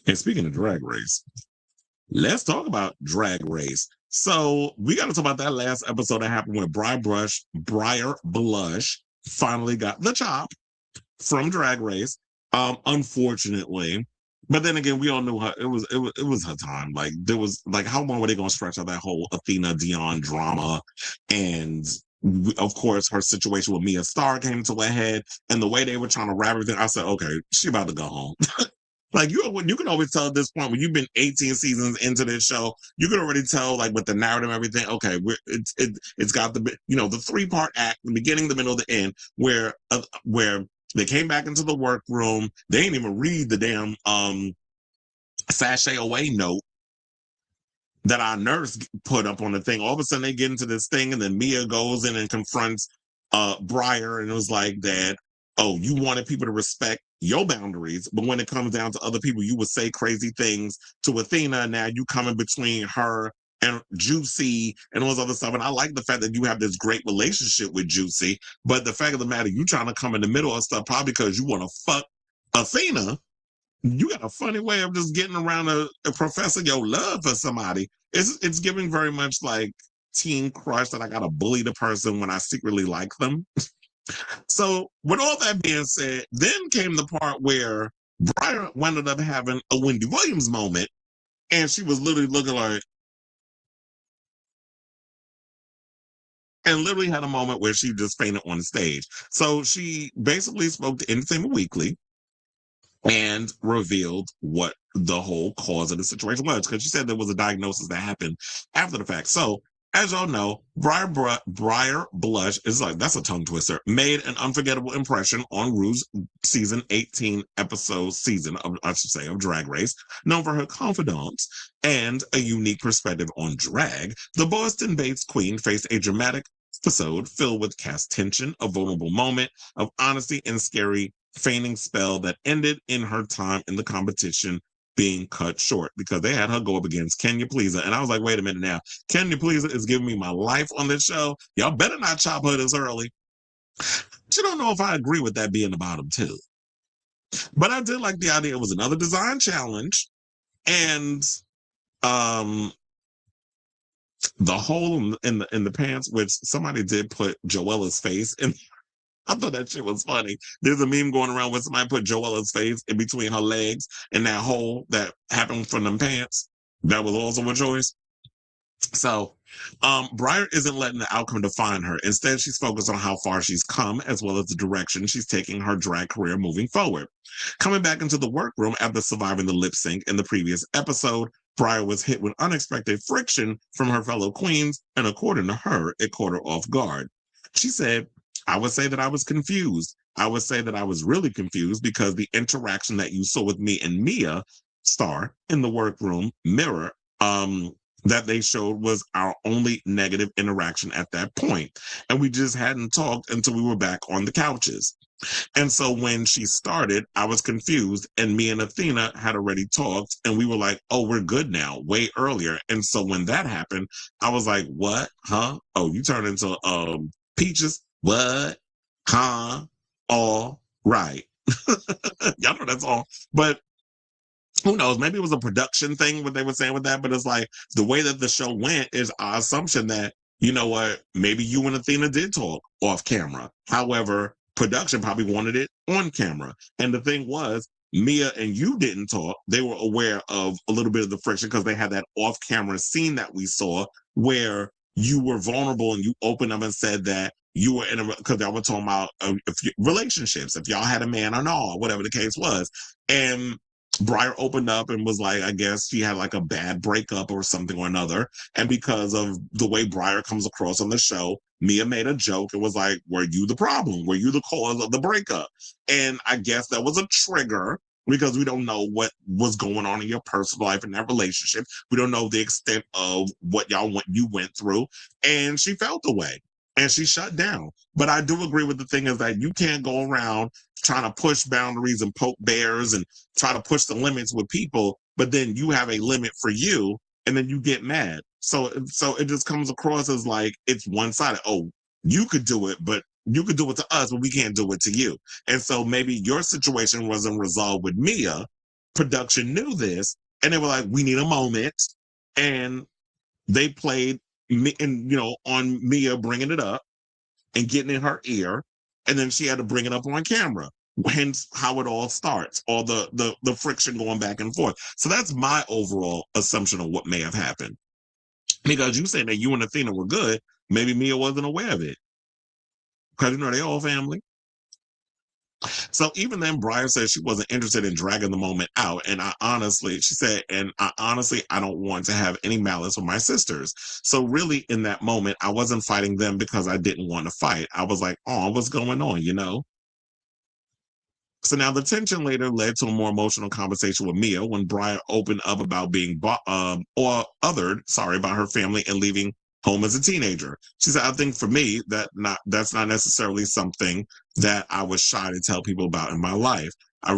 And speaking of Drag Race, let's talk about Drag Race. So we got to talk about that last episode that happened when Briar Blush finally got the chop from Drag Race. Unfortunately, but then again, we all knew her. It was her time. Like there was like how long were they going to stretch out that whole Athena Dion drama, and of course her situation with Mia Starr came to a head, and the way they were trying to wrap everything, I said, okay, she about to go home. Like you can always tell at this point when you've been 18 seasons into this show, you can already tell like with the narrative and everything. Okay, it's got the 3-part act, the beginning, the middle, the end, where they came back into the workroom. They didn't even read the damn sashay away note that our nurse put up on the thing. All of a sudden they get into this thing, and then Mia goes in and confronts Briar, and it was like that. Oh, you wanted people to respect your boundaries, but when it comes down to other people, you would say crazy things to Athena. And now you come in between her and Juicy and all this other stuff. And I like the fact that you have this great relationship with Juicy, but the fact of the matter, you trying to come in the middle of stuff probably because you want to fuck Athena. You got a funny way of just getting around a professing your love for somebody. It's giving very much like teen crush that I gotta bully the person when I secretly like them. So with all that being said, then came the part where Briar ended up having a Wendy Williams moment, and she was literally looking like, and literally had a moment where she just fainted on the stage. So she basically spoke to Entertainment Weekly and revealed what the whole cause of the situation was, because she said there was a diagnosis that happened after the fact. So as y'all know, Briar Blush is like, that's a tongue twister, made an unforgettable impression on Ru's season 18 episode season of, I should say, of Drag Race. Known for her confidence and a unique perspective on drag, the Boston Bates Queen faced a dramatic episode filled with cast tension, a vulnerable moment of honesty, and scary feigning spell that ended in her time in the competition being cut short because they had her go up against Kenya Pleaser. And I was like, wait a minute now. Kenya Pleaser is giving me my life on this show. Y'all better not chop her this early. But you don't know if I agree with that being the bottom two. But I did like the idea. It was another design challenge. And the hole in the pants, which somebody did put Joella's face in. I thought that shit was funny. There's a meme going around where somebody put Joella's face in between her legs and that hole that happened from them pants. That was also a choice. So, Briar isn't letting the outcome define her. Instead, she's focused on how far she's come, as well as the direction she's taking her drag career moving forward. Coming back into the workroom after surviving the lip sync in the previous episode, Briar was hit with unexpected friction from her fellow queens, and according to her, it caught her off guard. She said, I would say that I was confused. I would say that I was really confused because the interaction that you saw with me and Mia Star in the workroom mirror that they showed was our only negative interaction at that point. And we just hadn't talked until we were back on the couches. And so when she started, I was confused, and me and Athena had already talked, and we were like, oh, we're good now, way earlier. And so when that happened, I was like, what? Huh? Oh, you turned into Peaches? What? Huh? All right. Y'all know that's all. But who knows? Maybe it was a production thing, what they were saying with that. But it's like the way that the show went is our assumption that, you know what, maybe you and Athena did talk off camera. However, production probably wanted it on camera. And the thing was, Mia and you didn't talk. They were aware of a little bit of the friction because they had that off camera scene that we saw where you were vulnerable and you opened up and said that you were in a, because I was talking about relationships, if y'all had a man or not, whatever the case was. And Briar opened up and was like, I guess she had like a bad breakup or something or another. And because of the way Briar comes across on the show, Mia made a joke and was like, were you the problem? Were you the cause of the breakup? And I guess that was a trigger because we don't know what was going on in your personal life in that relationship. We don't know the extent of what you went through. And she felt the way. And she shut down. But I do agree with the thing is that you can't go around trying to push boundaries and poke bears and try to push the limits with people, but then you have a limit for you and then you get mad. So it just comes across as like it's one-sided. Oh, you could do it, but you could do it to us, but we can't do it to you. And so maybe your situation wasn't resolved with Mia, production knew this, and they were like, "We need a moment," and they played me, and on Mia bringing it up and getting in her ear, and then she had to bring it up on camera. Hence, how it all starts, all the friction going back and forth. So that's my overall assumption of what may have happened. Because you said that you and Athena were good, maybe Mia wasn't aware of it. Because they all family. So even then, Briar said she wasn't interested in dragging the moment out. And she said, I don't want to have any malice with my sisters. So really in that moment, I wasn't fighting them because I didn't want to fight. I was like, oh, what's going on? So now the tension later led to a more emotional conversation with Mia when Briar opened up about being or othered, by her family and leaving home as a teenager. She said, I think for me that's not necessarily something that I was shy to tell people about in my life. I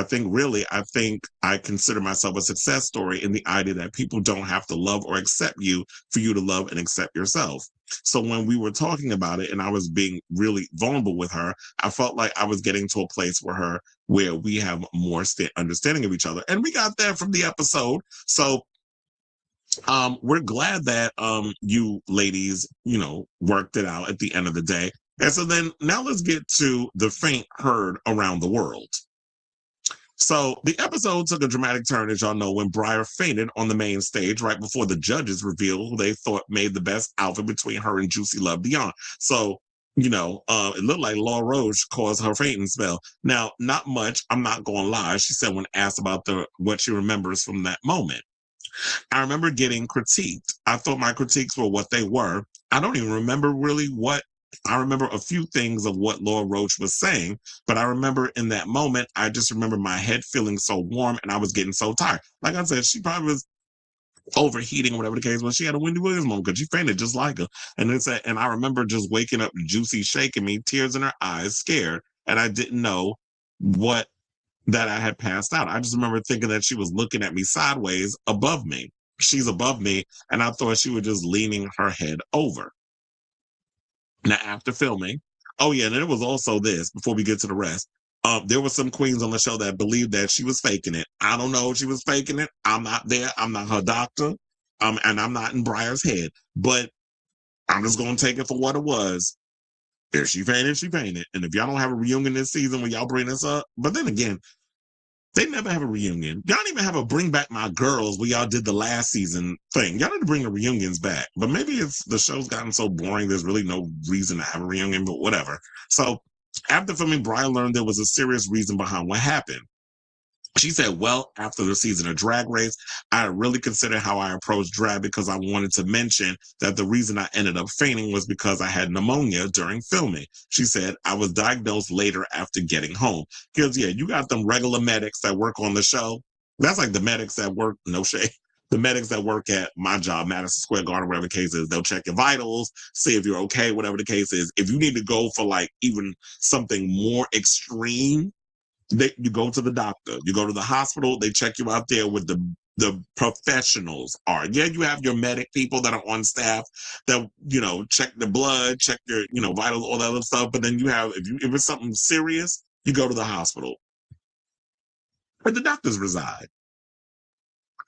think I consider myself a success story in the idea that people don't have to love or accept you for you to love and accept yourself. So when we were talking about it and I was being really vulnerable with her, I felt like I was getting to a place where we have more understanding of each other. And we got that from the episode. So we're glad that you ladies, worked it out at the end of the day. And so then now let's get to the faint heard around the world. So the episode took a dramatic turn, as y'all know, when Briar fainted on the main stage right before the judges revealed who they thought made the best outfit between her and Juicy Love Dion. So, it looked like Laura Roche caused her fainting spell. Now, not much, I'm not going to lie, she said when asked about what she remembers from that moment. I remember getting critiqued. I thought my critiques were what they were. I don't even remember really I remember a few things of what Laura Roach was saying, but I remember in that moment, I just remember my head feeling so warm and I was getting so tired. Like I said, she probably was overheating, whatever the case was. She had a Wendy Williams moment because she fainted just like her. And I remember just waking up, Juicy shaking me, tears in her eyes, scared, and I didn't know that I had passed out. I just remember thinking that she was looking at me sideways above me. She's above me, and I thought she was just leaning her head over. Now, after filming, oh yeah, and it was also this, before we get to the rest, there were some queens on the show that believed that she was faking it. I don't know if she was faking it. I'm not there. I'm not her doctor. And I'm not in Briar's head. But I'm just going to take it for what it was. If she fainted, she fainted. And if y'all don't have a reunion this season when y'all bring this up, but then again, they never have a reunion. Y'all don't even have a Bring Back My Girls where y'all did the last season thing. Y'all need to bring the reunions back. But maybe it's the show's gotten so boring, there's really no reason to have a reunion, but whatever. So after filming, Brian learned there was a serious reason behind what happened. She said, well, after the season of Drag Race, I really considered how I approached drag because I wanted to mention that the reason I ended up fainting was because I had pneumonia during filming. She said, I was diagnosed later after getting home. Because, yeah, you got them regular medics that work on the show. That's like the medics that work, no shade. The medics that work at my job, Madison Square Garden, whatever the case is, they'll check your vitals, see if you're okay, whatever the case is. If you need to go for like even something more extreme, you go to the doctor, you go to the hospital, they check you out there with the professionals are. Yeah, you have your medic people that are on staff that, check the blood, check your, vitals, all that other stuff. But then you have, if it's something serious, you go to the hospital. But the doctors reside.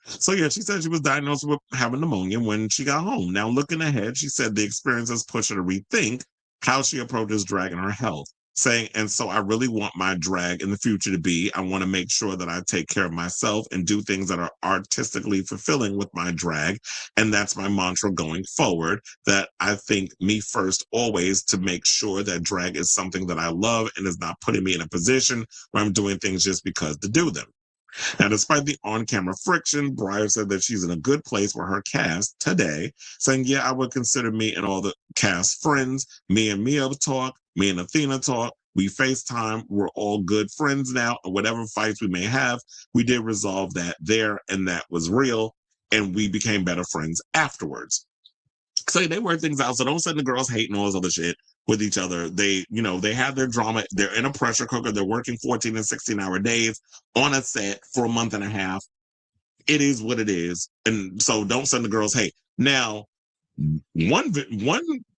So yeah, she said she was diagnosed with having pneumonia when she got home. Now looking ahead, she said the experience has pushed her to rethink how she approaches drag and her health, saying, and so I really want my drag in the future to be, I want to make sure that I take care of myself and do things that are artistically fulfilling with my drag. And that's my mantra going forward, that I think me first always to make sure that drag is something that I love and is not putting me in a position where I'm doing things just because to do them. Now, despite the on-camera friction, Briar said that she's in a good place with her cast today, saying, yeah, I would consider me and all the cast friends. Me and Mia talk, me and Athena talk. We FaceTime. We're all good friends now. And whatever fights we may have, we did resolve that there, and that was real. And we became better friends afterwards. So they work things out. So don't send the girls hating all this other shit with each other. They have their drama. They're in a pressure cooker. They're working 14 and 16-hour days on a set for a month and a half. It is what it is. And so don't send the girls hate. Now, one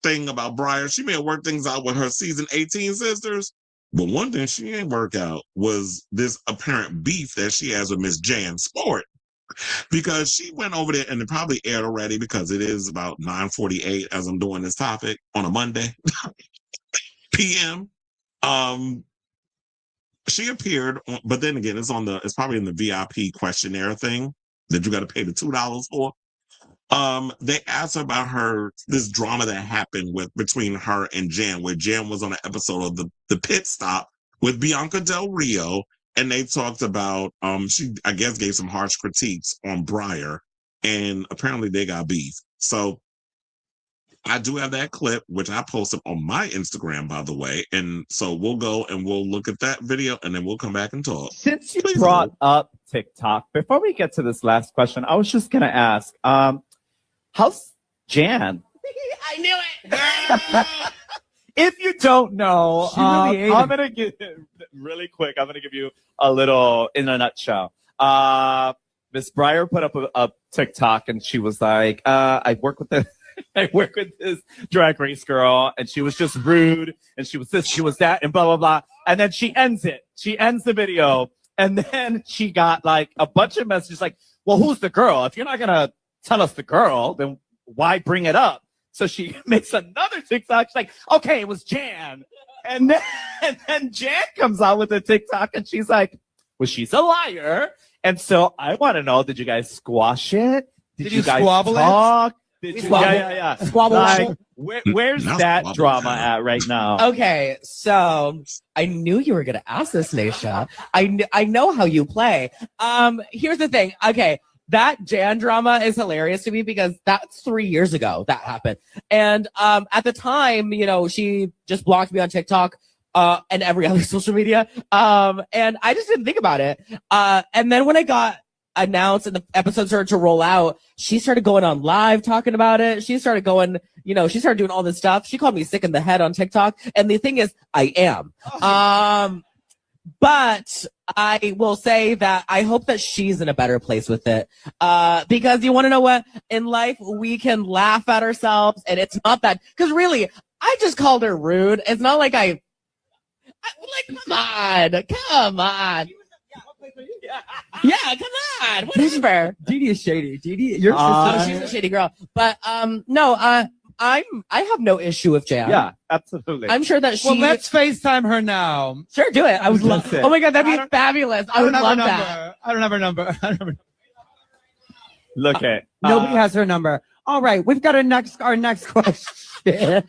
thing about Briar, she may have worked things out with her season 18 sisters. But one thing she ain't work out was this apparent beef that she has with Miss Jan Sport. Because she went over there, and it probably aired already because it is about 9:48 as I'm doing this topic on a Monday p.m. Um, she appeared, but then again, it's probably in the VIP questionnaire thing that you got to pay the $2 for. They asked her about this drama that happened between her and Jan, where Jan was on an episode of the Pit Stop with Bianca Del Rio, and they talked about she, I guess, gave some harsh critiques on Briar, and apparently they got beef. So I do have that clip, which I posted on my Instagram, by the way. And so we'll go and we'll look at that video, and then we'll come back and talk. Since you brought up TikTok, before we get to this last question, I was just going to ask, how's Jan? I knew it. If you don't know, really I'm going to give really quick. I'm going to give you a little in a nutshell. Miss Briar put up a TikTok, and she was like, I work with this drag race girl, and she was just rude, and she was this, she was that, and blah, blah, blah. And then she ends it. She ends the video. And then she got like a bunch of messages like, well, who's the girl? If you're not going to tell us the girl, then why bring it up? So she makes another TikTok. She's like, okay, it was Jan. And then Jan comes out with a TikTok, and she's like, well, she's a liar. And so I want to know, did you guys squash it? Did you guys squabble talk? Yeah. Squabble. Like, where's that drama at right now? Okay, so I knew you were going to ask this, Naisha. I know how you play. Here's the thing. Okay, that Jan drama is hilarious to me because that's 3 years ago that happened. And at the time, you know, she just blocked me on TikTok and every other social media. And I just didn't think about it. And then when I got announced and the episode started to roll out, she started going on live talking about it. She started going, you know, she started doing all this stuff. She called me sick in the head on TikTok. And the thing is, I am. But I will say that I hope that she's in a better place with it. Because you want to know what? In life, we can laugh at ourselves, and it's not that, because really, I just called her rude. It's not like like, come on. Yeah, come on. Whatever. Didi is shady. Didi, your sister. She's a shady girl. But no, I have no issue with Jan. Yeah, absolutely. I'm sure that she. Well, let's FaceTime her now. Sure, do it. I would love it. Oh my god, that'd be fabulous. I would love that. I don't have her number. Look at Nobody has her number. All right, we've got our next question.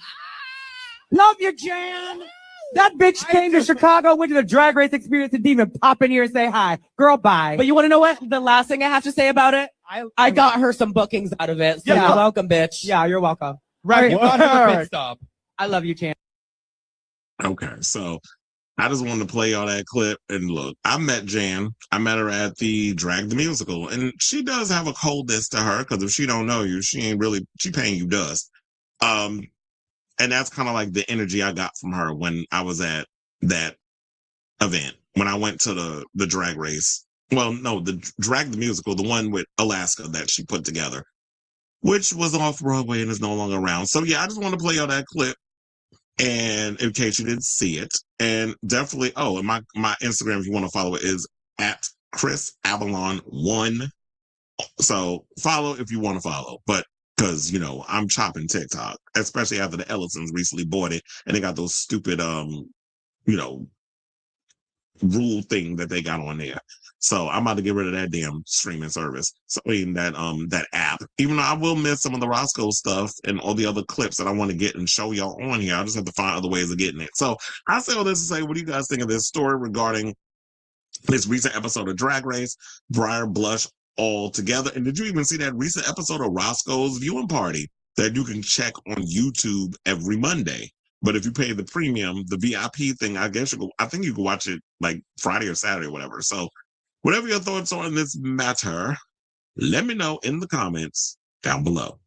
Love you, Jan. That bitch came to Chicago, went to the drag race experience, and didn't even pop in here and say hi. Girl, bye. But you want to know what? The last thing I have to say about it, I got her some bookings out of it. So you're welcome, bitch. Yeah, you're welcome. Right. I love you, Jan. Okay, so I just wanted to play all that clip. And look, I met Jan. I met her at the Drag the Musical, and she does have a coldness to her, because if she don't know you, she paying you dust. And that's kind of like the energy I got from her when I was at that event, when I went to the drag race. Well, no, the Drag the Musical, the one with Alaska that she put together, which was off Broadway and is no longer around. So yeah, I just want to play out that clip, and in case you didn't see it, and definitely, and my Instagram, if you want to follow it, is at Chris Avalon 1. So follow if you want to follow, but because, you know, I'm chopping TikTok, especially after the Ellisons recently bought it, and they got those stupid, you know, rule thing that they got on there. So I'm about to get rid of that damn streaming service. So I mean that app. Even though I will miss some of the Roscoe stuff and all the other clips that I want to get and show y'all on here, I just have to find other ways of getting it. So I say all this to say, what do you guys think of this story regarding this recent episode of Drag Race, Briar Blush all together? And did you even see that recent episode of Roscoe's viewing party that you can check on YouTube every Monday? But if you pay the premium, the VIP thing, I think you can watch it like Friday or Saturday or whatever. So whatever your thoughts are on this matter, let me know in the comments down below.